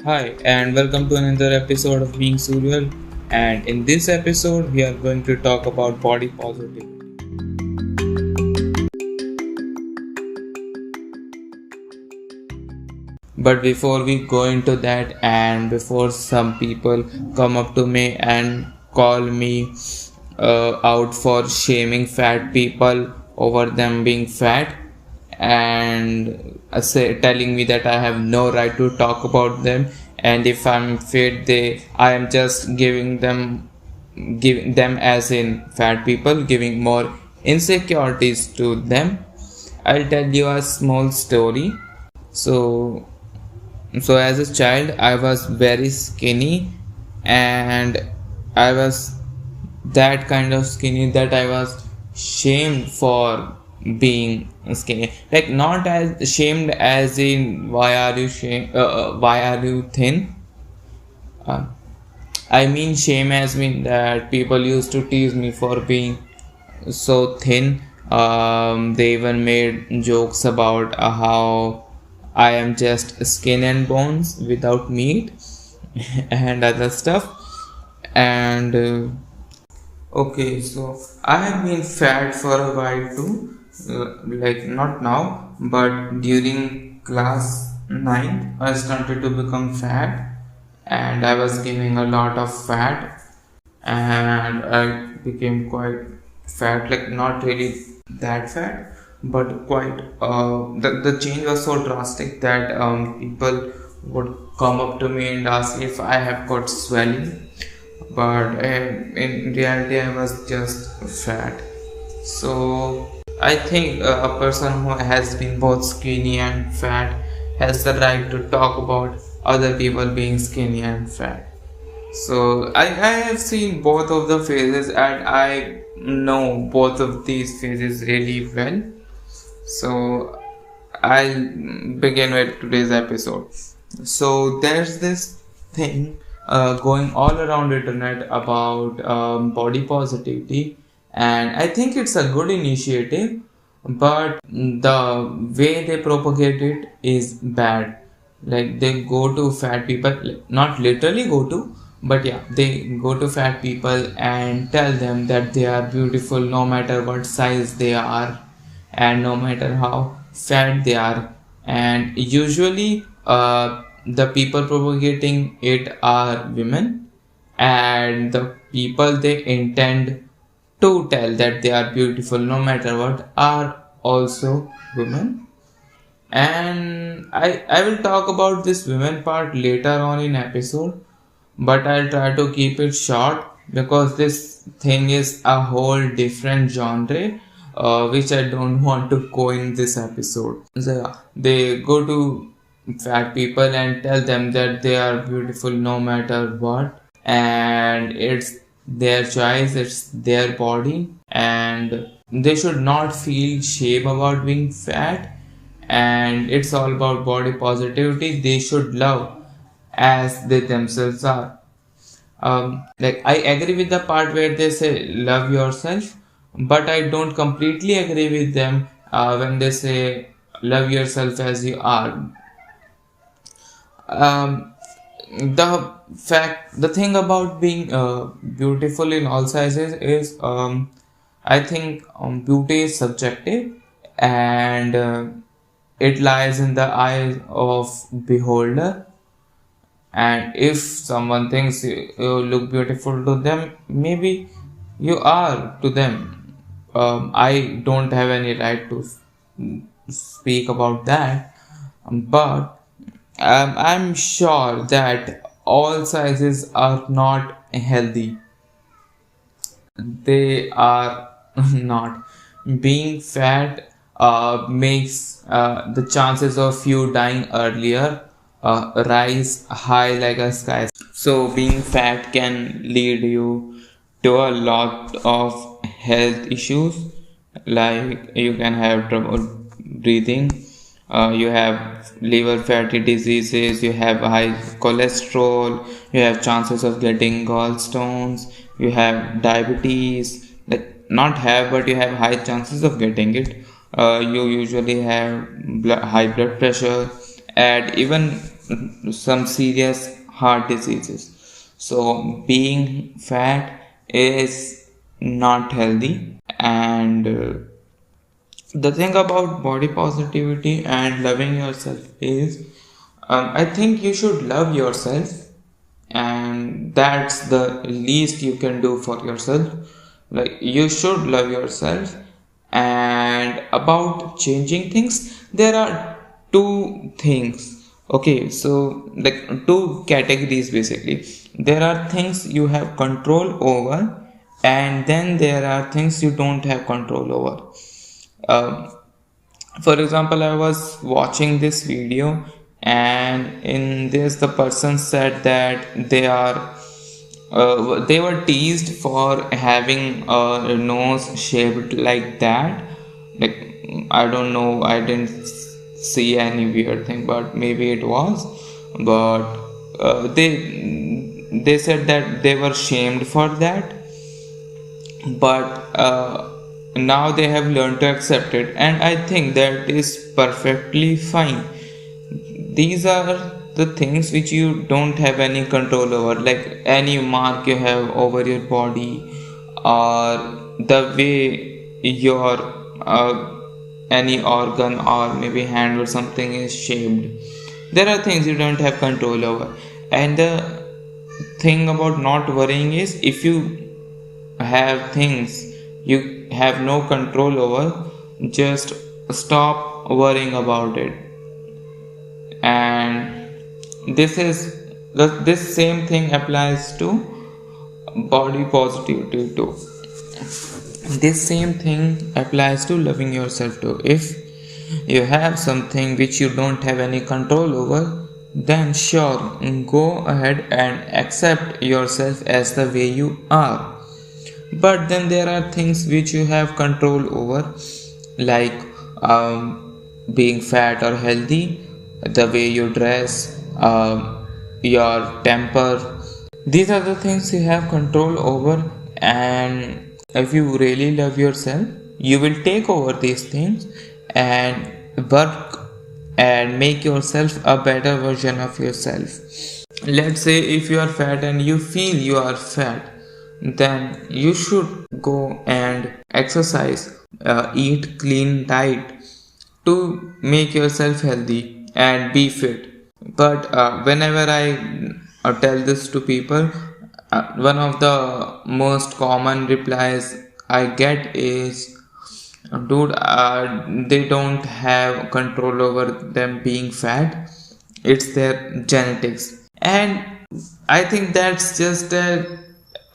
Hi, and welcome to another episode of Being Surreal. And in this episode, we are going to talk about body positivity. But before we go into that, and before some people come up to me and call me out for shaming fat people over them being fat, and telling me that I have no right to talk about them, and if I'm fit, I am just giving them as in fat people, giving more insecurities to them. I'll tell you a small story. So so as a child, I was very skinny, and I was that kind of skinny that I was shamed for being skinny. Like, not as shamed as in why are you thin? Uh, I mean shame as mean that people used to tease me for being so thin. They even made jokes about how I am just skin and bones without meat and other stuff. And okay, so I have been fat for a while too, like not now, but during class 9, I started to become fat, and I was gaining a lot of fat, and I became quite fat, like not really that fat, but quite. The change was so drastic that people would come up to me and ask if I have got swelling, but in reality, I was just fat. So I think a person who has been both skinny and fat has the right to talk about other people being skinny and fat. So I have seen both of the phases, and I know both of these phases really well. So I'll begin with today's episode. So there's this thing going all around internet about body positivity, and I think it's a good initiative, but the way they propagate it is bad. Like, they go to fat people, not literally go to, but yeah, they go to fat people and tell them that they are beautiful no matter what size they are, and no matter how fat they are. And usually the people propagating it are women, and the people they intend to tell that they are beautiful no matter what are also women. And I will talk about this women part later on in episode, but I'll try to keep it short because this thing is a whole different genre, which I don't want to go in this episode. So yeah, they go to fat people and tell them that they are beautiful no matter what, and it's their choice, it's their body, and they should not feel shame about being fat, and it's all about body positivity. They should love as they themselves are. Like, I agree with the part where they say love yourself, but I don't completely agree with them when they say love yourself as you are. um, the thing about being beautiful in all sizes is, I think beauty is subjective, and it lies in the eye of beholder. And if someone thinks you look beautiful to them, maybe you are to them. I don't have any right to speak about that, but I'm sure that all sizes are not healthy. They are not. Being fat makes the chances of you dying earlier rise high like a sky. So being fat can lead you to a lot of health issues, like you can have trouble breathing, you have liver fatty diseases, you have high cholesterol, you have chances of getting gallstones, you have diabetes, like not have, but you have high chances of getting it. You usually have high blood pressure, and even some serious heart diseases. So being fat is not healthy. And the thing about body positivity and loving yourself is, I think you should love yourself, and that's the least you can do for yourself. Like, you should love yourself. And about changing things, there are two things. Okay, so like two categories basically. There are things you have control over, and then there are things you don't have control over. um, for example, I was watching this video, and in this the person said that they were teased for having a nose shaped like that. Like, I don't know, I didn't see any weird thing, but maybe it was. But they said that they were shamed for that. But now they have learned to accept it, and I think that is perfectly fine. These are the things which you don't have any control over, like any mark you have over your body, or the way your any organ or maybe hand or something is shaped. There are things you don't have control over. And the thing about not worrying is, if you have things you have no control over, just stop worrying about it. And this same thing applies to body positivity too. This same thing applies to loving yourself too. If you have something which you don't have any control over, then sure, go ahead and accept yourself as the way you are. But then there are things which you have control over, like being fat or healthy, the way you dress, your temper. These are the things you have control over, and if you really love yourself, you will take over these things and work and make yourself a better version of yourself. Let's say if you are fat and you feel you are fat, then you should go and exercise, eat clean diet to make yourself healthy and be fit. But whenever I tell this to people, one of the most common replies I get is, dude, they don't have control over them being fat, it's their genetics. And I think that's just a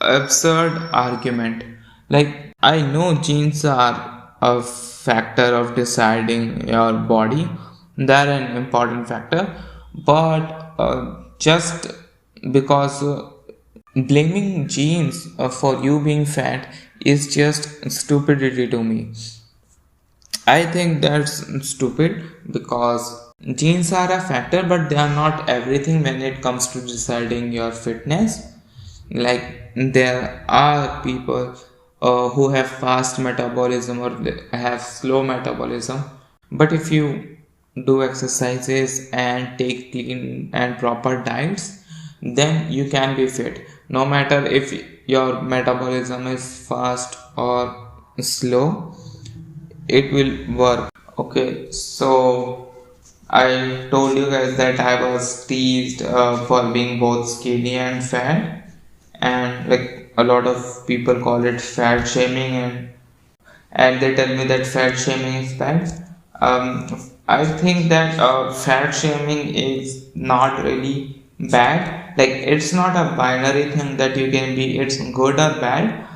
absurd argument. Like, I know genes are a factor of deciding your body, they're an important factor, but just because blaming genes for you being fat is just stupidity to me. I think that's stupid, because genes are a factor, but they are not everything when it comes to deciding your fitness. Like, there are people who have fast metabolism or they have slow metabolism, but if you do exercises and take clean and proper diets, then you can be fit, no matter if your metabolism is fast or slow, it will work. Okay, so I told you guys that I was teased for being both skinny and fat, and like a lot of people call it fat shaming, and they tell me that fat shaming is bad. I think that fat shaming is not really bad. Like, it's not a binary thing that you can be, it's good or bad.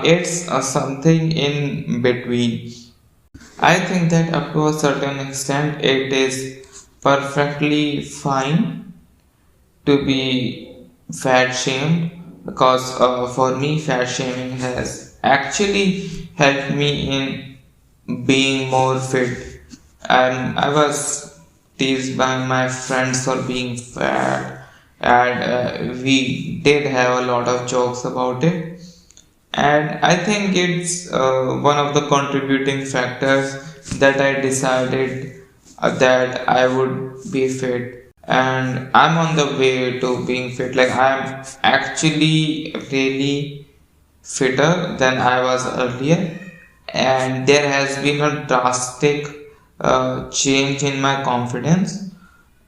It's something in between. I think that up to a certain extent it is perfectly fine to be fat shamed, because for me fat shaming has actually helped me in being more fit. And I was teased by my friends for being fat, and we did have a lot of jokes about it. And I think it's one of the contributing factors that I decided that I would be fit. and I'm on the way to being fit. Like I'm actually really fitter than I was earlier, and there has been a drastic change in my confidence.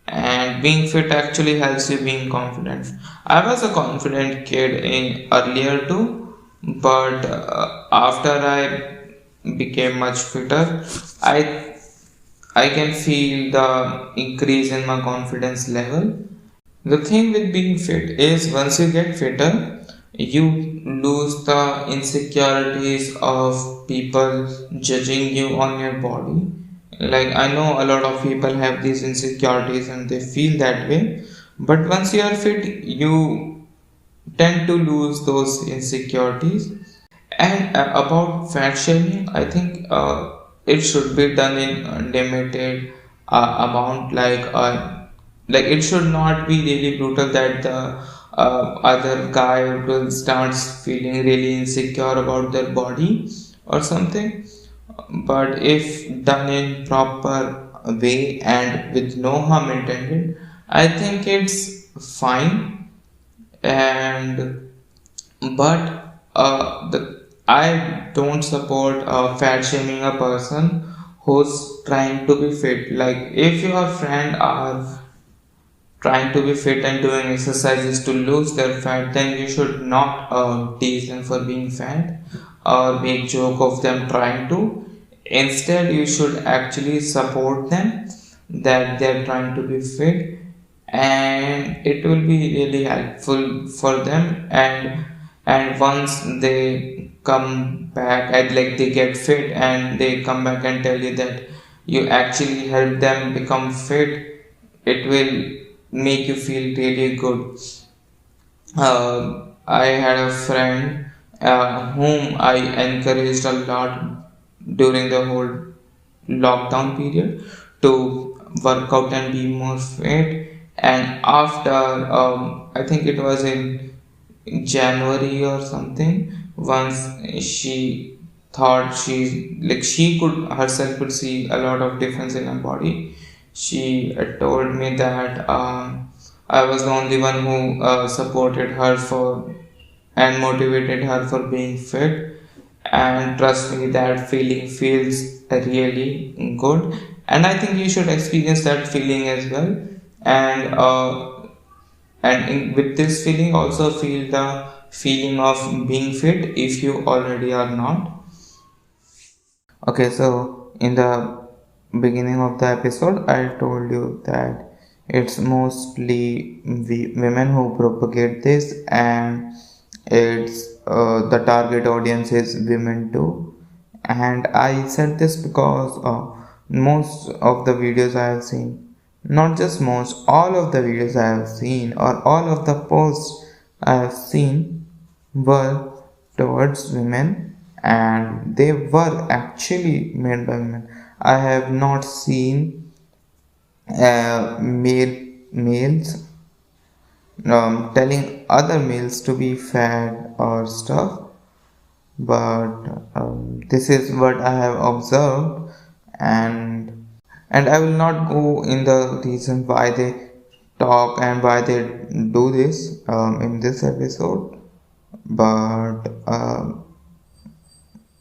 And being fit actually helps you being confident. I was a confident kid in earlier too, but after I became much fitter, I I can feel the increase in my confidence level. The thing with being fit is once you get fitter, you lose the insecurities of people judging you on your body. Like I know a lot of people have these insecurities and they feel that way, but once you are fit, you tend to lose those insecurities. And about fat shaming, I think it should be done in a limited amount. Like it should not be really brutal that the other guy will starts feeling really insecure about their body or something. But if done in proper way and with no harm intended, I think it's fine. And but the I don't support fat shaming a person who's trying to be fit. Like if your friend are trying to be fit and doing exercises to lose their fat, then you should not tease them for being fat or make joke of them trying to. Instead, you should actually support them that they're trying to be fit, and it will be really helpful for them. And once they come back and like they get fit and they come back and tell you that you actually help them become fit, it will make you feel really good. I had a friend whom I encouraged a lot during the whole lockdown period to work out and be more fit. And after, I think it was in January or something, once she thought she could herself could see a lot of difference in her body. She told me that I was the only one who supported her for and motivated her for being fit. And trust me, that feeling feels really good. And I think you should experience that feeling as well. And with this feeling, also feel the feeling of being fit if you already are not. Okay, so in the beginning of the episode, I told you that it's mostly women who propagate this, and it's the target audience is women too. And I said this because most of the videos I have seen, not just most, all of the videos I have seen, or all of the posts I have seen were towards women, and they were actually made by women. I have not seen males telling other males to be fat or stuff, but this is what I have observed. And I will not go in the reason why they talk and why they do this in this episode, but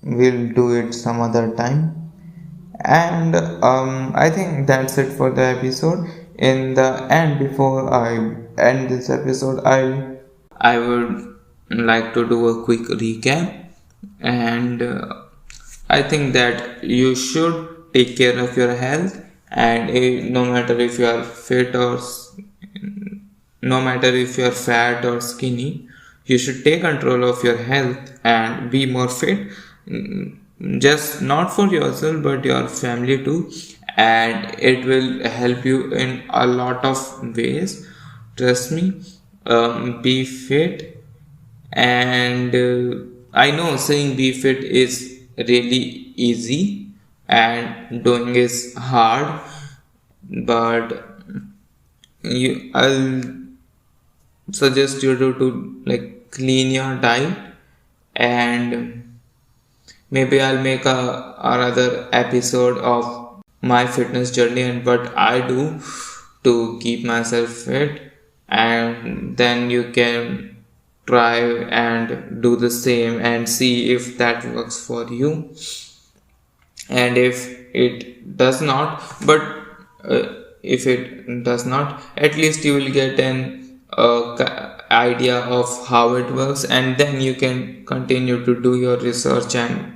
we'll do it some other time. And I think that's it for the episode. In the end, before I end this episode, I would like to do a quick recap. And I think that you should take care of your health, and no matter if you are fit or no matter if you are fat or skinny, you should take control of your health and be more fit. Just not for yourself but your family too, and it will help you in a lot of ways. Trust me. Be fit. And I know saying be fit is really easy and doing is hard, but I'll suggest you to like clean your diet. And maybe I'll make another episode of my fitness journey and what I do to keep myself fit, and then you can try and do the same and see if that works for you. And if it does not, but if it does not, at least you will get an idea of how it works, and then you can continue to do your research and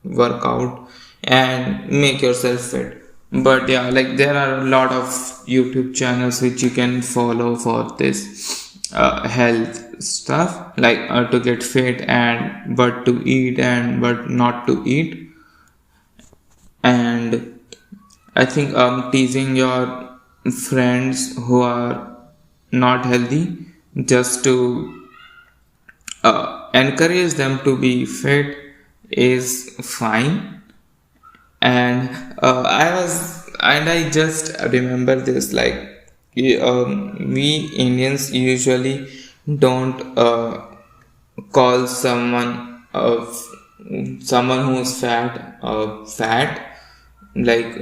work out and make yourself fit. But yeah, like there are a lot of YouTube channels which you can follow for this health stuff, like to get fit and what to eat and what not to eat. And I think teasing your friends who are not healthy, just to encourage them to be fit, is fine. And I just remember this, like we Indians usually don't call someone who's fat. Like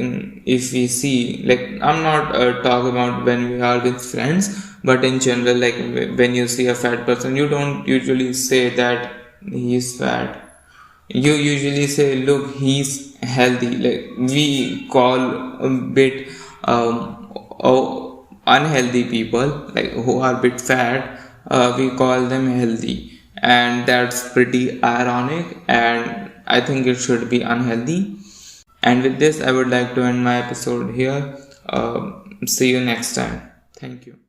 if we see, like I'm not talking about when we are with friends, but in general, like when you see a fat person, you don't usually say that he's fat. You usually say, look, he's healthy. Like we call a bit unhealthy people, like who are a bit fat, we call them healthy, and that's pretty ironic, and I think it should be unhealthy. And with this, I would like to end my episode here. See you next time. Thank you.